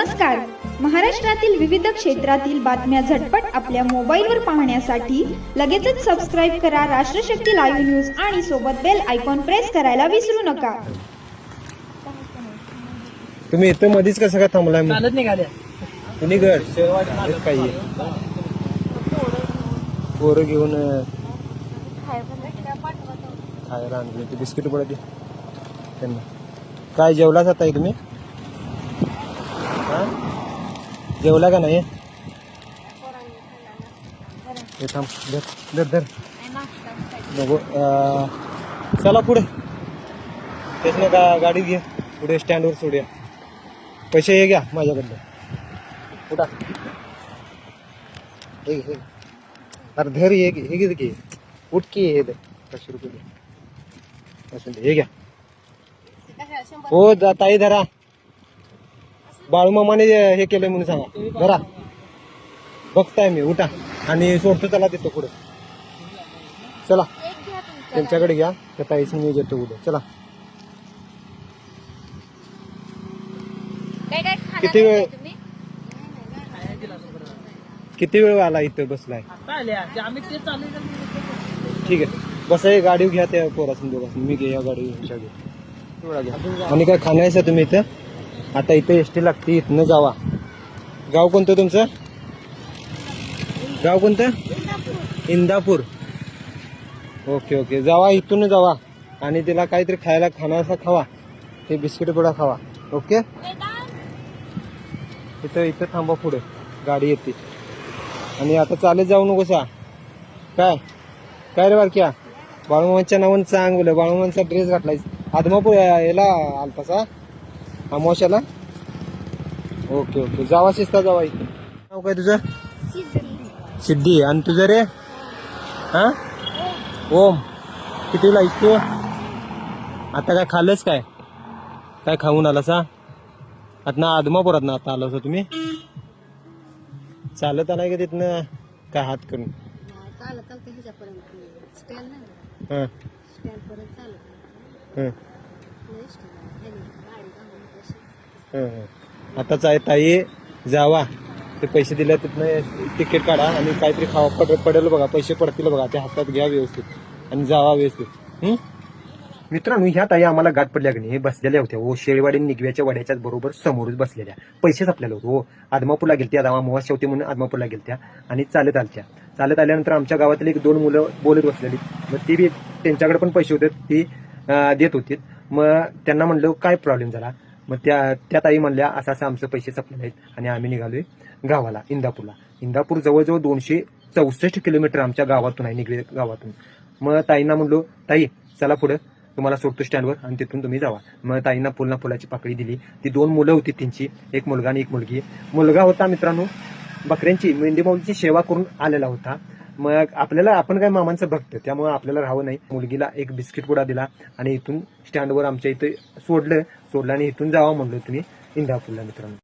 नमस्कार. महाराष्ट्रातील विविध क्षेत्रातील बातम्या झटपट आपल्या मोबाईलवर पाहण्यासाठी लगेचच सबस्क्राईब करा राष्ट्रशक्ती लाईव्ह न्यूज आणि सोबत बेल आयकॉन प्रेस करायला विसरू नका. तुम्ही इथं मध्येच कसं काय थांबलाय? चालत निघाल्या कुणीकड काही पोरं घेऊन खायला आणले ते बिस्किट पडत त्यांना. काय जेवलाच आता तुम्ही? हा जेवला का नाही? हे थांब धर धर नको. चला पुढे तेच ना का गाडी घे पुढे स्टँडवर सोडूया. पैसे हे घ्या माझ्याकडनं. कुठं हे घे अरे धर हे घे की उठ की हे 500 रुपये दे. हे घ्या. हो ताई धरा. बाळूमामाने हे केलंय म्हणून सांगा. धरा बघताय मी. उठा आणि सोडतो त्याला देतो पुढे. चला त्यांच्याकडे घ्या त्या ताईच मी घेतो उद्या. चला किती वेळ आला इथं बसलाय? ठीक आहे बस हे गाडी घ्या त्या पोरासून दोघासून. मी घे या गाडी घ्या. आणि काय खाण्याचं तुम्ही इथं? आता इथं एसटी लागते. इथनं जावा. गाव कोणतं तुमचं? गाव कोणतं? इंदापूर. ओके ओके जावा इथून जावा आणि तिला काहीतरी खायला खाण्याचा खावा. ते बिस्किट पुडा खावा. ओके इथं थांबा पुढे गाडी येते. आणि आता चालत जाऊ नकोसा. काय काय रे बारक्या? बाळूमामांच्या नावानं सांग बोल. बाळूमामांचा ड्रेस घातलाय. आदमापूर याला आलतासा अमावश्याला. ओके ओके जावा शिस्ता जावा. इथे नाव काय तुझं? सिद्धी. आणि तुझं रे? हा ओम. कितीला आहेस तू? आता काय खाल्लंस? काय काय खाऊन आलास? हा आता ना आदमापुरात ना आता आलास तुम्ही? चालत आलाय का तिथनं काय हात करून? आताच आहे ताई जावा. ते पैसे दिले तिथनं तिकीट काढा आणि काहीतरी खावा पडेल बघा. पैसे पडतील बघा. ते हातात घ्या व्यवस्थित आणि जावा व्यवस्थित. मित्रांनो ह्या ताई आम्हाला गाठ पडल्या की नाही हे बसलेल्या होत्या. हो शेळवाडी निगव्याच्या वड्याच्याच बरोबर समोरच बसलेल्या. पैसेच आपल्याला होते. हो आदमापूरला गेलत्या. अमावास्या होती म्हणून आदमापूरला गेलत्या आणि चालत आलत्या. चालत आल्यानंतर आमच्या गावातील 1-2 मुलं बोलत बसलेली. मग ती बी त्यांच्याकडे पण पैसे होते ती देत होती. मग त्यांना म्हणलं काय प्रॉब्लेम झाला. मग त्या ताई म्हणल्या असं असं आमचं पैसे संपलेले आहेत आणि आम्ही निघालोय गावाला इंदापूरला. इंदापूर जवळजवळ 264 किलोमीटर आमच्या गावातून आहे निगवे गावातून. मग ताईंना म्हणलो ताई चला पुढं तुम्हाला सोडतो स्टँडवर आणि तिथून तुम्ही जावा. मग ताईंना फुलाची पाकळी दिली. ती 2 मुलं होती त्यांची. एक मुलगा आणि एक मुलगी. मुलगा होता मित्रांनो बकऱ्यांची मेंढीमाऊलीची सेवा करून आलेला होता. मग आपण काय मामांचं भक्त त्यामुळे आपल्याला राहावं नाही. मुलगीला एक बिस्किट पुडा दिला आणि इथून स्टँडवर आमच्या इथे सोडलं आणि इथून जावा म्हणलो तुम्ही इंदापूरला मित्रांनो.